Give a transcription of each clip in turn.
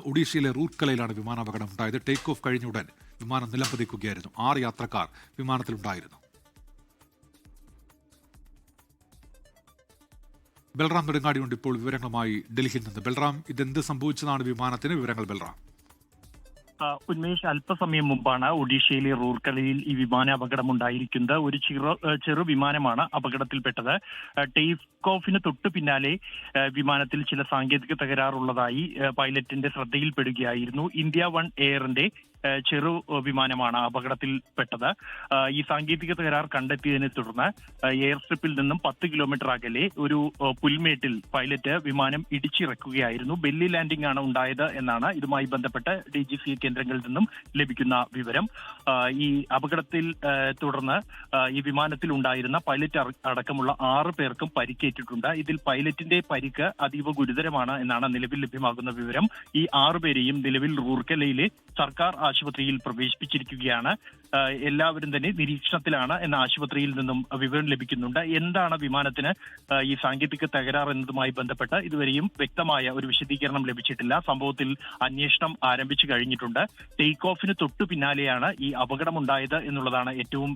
ഒഡീഷയിലെ റൂർക്കലയിലാണ് വിമാനാപകടം ഉണ്ടായത്. Take off കഴിഞ്ഞുടൻ വിമാനം നിലംപതിക്കുകയായിരുന്നു. 6 യാത്രക്കാർ വിമാനത്തിലുണ്ടായിരുന്നു. ബൽറാം നെടുങ്ങാടിയുണ്ട് ഇപ്പോൾ വിവരങ്ങളുമായി ഡൽഹിയിൽ നിന്ന്. ബൽറാം, ഇതെന്ത് സംഭവിച്ചതാണ് വിമാനത്തിന്? വിവരങ്ങൾ ബൽറാം. ഉന്മേഷ്, അല്പസമയം മുമ്പാണ് ഒഡീഷയിലെ റൂർക്കലയിൽ ഈ വിമാന അപകടം ഉണ്ടായിരിക്കുന്നത്. ഒരു ചെറു വിമാനമാണ് അപകടത്തിൽപ്പെട്ടത്. ടേക്ക് ഓഫിന് തൊട്ടു പിന്നാലെ വിമാനത്തിൽ ചില സാങ്കേതിക തകരാറുള്ളതായി പൈലറ്റിന്റെ ശ്രദ്ധയിൽപ്പെടുകയായിരുന്നു. ഇന്ത്യ വൺ എയറിന്റെ ചെറു വിമാനമാണ് അപകടത്തിൽപ്പെട്ടത്. ഈ സാങ്കേതിക തകരാർ കണ്ടെത്തിയതിനെ തുടർന്ന് എയർ സ്ട്രിപ്പിൽ നിന്നും 10 കിലോമീറ്റർ അകലെ ഒരു പുൽമേട്ടിൽ പൈലറ്റ് വിമാനം ഇടിച്ചിറക്കുകയായിരുന്നു. ബെല്ലി ലാൻഡിംഗ് ആണ് ഉണ്ടായത് എന്നാണ് ഇതുമായി ബന്ധപ്പെട്ട് DGCA കേന്ദ്രങ്ങളിൽ നിന്നും ലഭിക്കുന്ന വിവരം. ഈ അപകടത്തിൽ തുടർന്ന് ഈ വിമാനത്തിൽ ഉണ്ടായിരുന്ന പൈലറ്റ് അടക്കമുള്ള 6 പേർക്കും പരിക്കേറ്റിട്ടുണ്ട്. ഇതിൽ പൈലറ്റിന്റെ പരിക്ക് അതീവ ഗുരുതരമാണ് എന്നാണ് നിലവിൽ ലഭ്യമാകുന്ന വിവരം. ഈ 6 പേരെയും നിലവിൽ റൂർക്കലയിലെ സർക്കാർ ആശുപത്രിയിൽ പ്രവേശിപ്പിച്ചിരിക്കുകയാണ്. എല്ലാവരും തന്നെ നിരീക്ഷണത്തിലാണ് എന്ന ആശുപത്രിയിൽ നിന്നും വിവരം ലഭിക്കുന്നുണ്ട്. എന്താണ് വിമാനത്തിന് ഈ സാങ്കേതിക തകരാർ എന്നതുമായി ബന്ധപ്പെട്ട് ഇതുവരെയും വ്യക്തമായ ഒരു വിശദീകരണം ലഭിച്ചിട്ടില്ല. സംഭവത്തിൽ അന്വേഷണം ആരംഭിച്ചു കഴിഞ്ഞിട്ടുണ്ട്. ടേക്ക് ഓഫിന് തൊട്ടു പിന്നാലെയാണ് ഈ അപകടമുണ്ടായത് എന്നുള്ളതാണ് ഏറ്റവും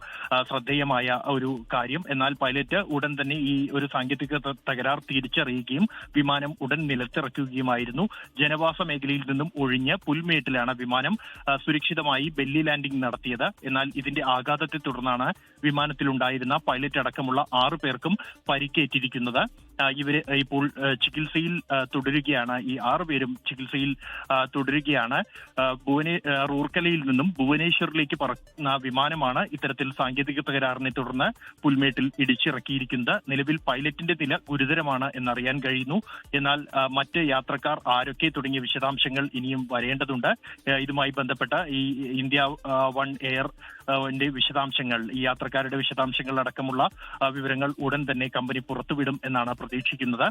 ശ്രദ്ധേയമായ ഒരു കാര്യം. എന്നാൽ പൈലറ്റ് ഉടൻ തന്നെ ഈ ഒരു സാങ്കേതിക തകരാർ തിരിച്ചറിയുകയും വിമാനം ഉടൻ നിലത്തിറക്കുകയുമായിരുന്നു. ജനവാസ മേഖലയിൽ നിന്നും ഒഴിഞ്ഞ് പുൽമേട്ടിലാണ് വിമാനം സുരക്ഷിതമായി ബെല്ലി ലാൻഡിംഗ് നടത്തിയത്. എന്നാൽ ഇതിന്റെ ആഘാതത്തെ തുടർന്നാണ് വിമാനത്തിലുണ്ടായിരുന്ന പൈലറ്റ് അടക്കമുള്ള 6 പേർക്കും പരിക്കേറ്റിരിക്കുന്നത്. ഇവര് ഇപ്പോൾ ചികിത്സയിൽ തുടരുകയാണ്. ഈ 6 പേരും ചികിത്സയിൽ തുടരുകയാണ്. റൂർക്കലയിൽ നിന്നും ഭുവനേശ്വറിലേക്ക് പറക്കുന്ന വിമാനമാണ് ഇത്തരത്തിൽ സാങ്കേതിക തകരാറിനെ തുടർന്ന് പുൽമേട്ടിൽ ഇടിച്ചിറക്കിയിരിക്കുന്നത്. നിലവിൽ പൈലറ്റിന്റെ നില ഗുരുതരമാണ് എന്നറിയാൻ കഴിയുന്നു. എന്നാൽ മറ്റ് യാത്രക്കാർ ആരൊക്കെ തുടങ്ങിയ വിശദാംശങ്ങൾ ഇനിയും വരേണ്ടതുണ്ട്. ഇതുമായി ബന്ധപ്പെട്ട ഈ ഇന്ത്യ വൺ എയർ വിശദാംശങ്ങൾ, ഈ യാത്രക്കാരുടെ വിശദാംശങ്ങൾ അടക്കമുള്ള വിവരങ്ങൾ ഉടൻ തന്നെ കമ്പനി പുറത്തുവിടും എന്നാണ് പ്രതീക്ഷിക്കുന്നത്.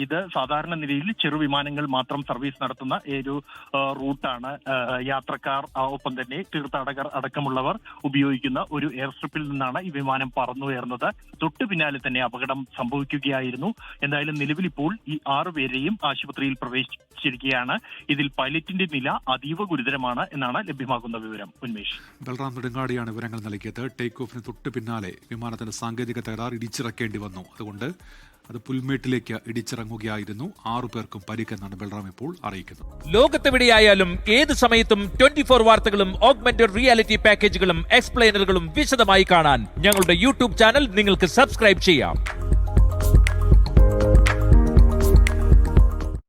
ഇത് സാധാരണ നിലയിൽ ചെറുവിമാനങ്ങൾ മാത്രം സർവീസ് നടത്തുന്ന ഒരു റൂട്ടാണ്. യാത്രക്കാർ ഒപ്പം തന്നെ തീർത്ഥാടകർ അടക്കമുള്ളവർ ഉപയോഗിക്കുന്ന ഒരു എയർ സ്ട്രിപ്പിൽ നിന്നാണ് ഈ വിമാനം പറന്നുയർന്നത്. തൊട്ടു പിന്നാലെ തന്നെ അപകടം സംഭവിക്കുകയായിരുന്നു. എന്തായാലും നിലവിൽ ഇപ്പോൾ ഈ 6 പേരെയും ആശുപത്രിയിൽ പ്രവേശിച്ചിരിക്കുകയാണ്. ഇതിൽ പൈലറ്റിന്റെ നില അതീവ ഗുരുതരമാണ് എന്നാണ് ലഭ്യമാകുന്ന വിവരം. ഉന്മേഷ്. ബൽറാം നെടുങ്ങാടിയാണ് വിവരങ്ങൾ നൽകിയത്. ടേക്ക് ഓഫിന് തൊട്ടു പിന്നാലെ വിമാനത്തിന്റെ സാങ്കേതിക തകരാർ ഇടിച്ചിറക്കേണ്ടി വന്നു. അതുകൊണ്ട് അത് പുൽമേട്ടിലേക്ക് ഇടിച്ചിറങ്ങുകയായിരുന്നു. 6 പേർക്കും പരിക്കെന്നാണ് ബൽറാം ഇപ്പോൾ അറിയിക്കുന്നത്. ലോകത്തെവിടെയായാലും ഏത് സമയത്തും 24 വാർത്തകളും ഓഗ്മെന്റഡ് റിയാലിറ്റി പാക്കേജുകളും എക്സ്പ്ലെയിനറുകളും വിശദമായി കാണാൻ ഞങ്ങളുടെ YouTube ചാനൽ നിങ്ങൾക്ക് സബ്സ്ക്രൈബ് ചെയ്യാം.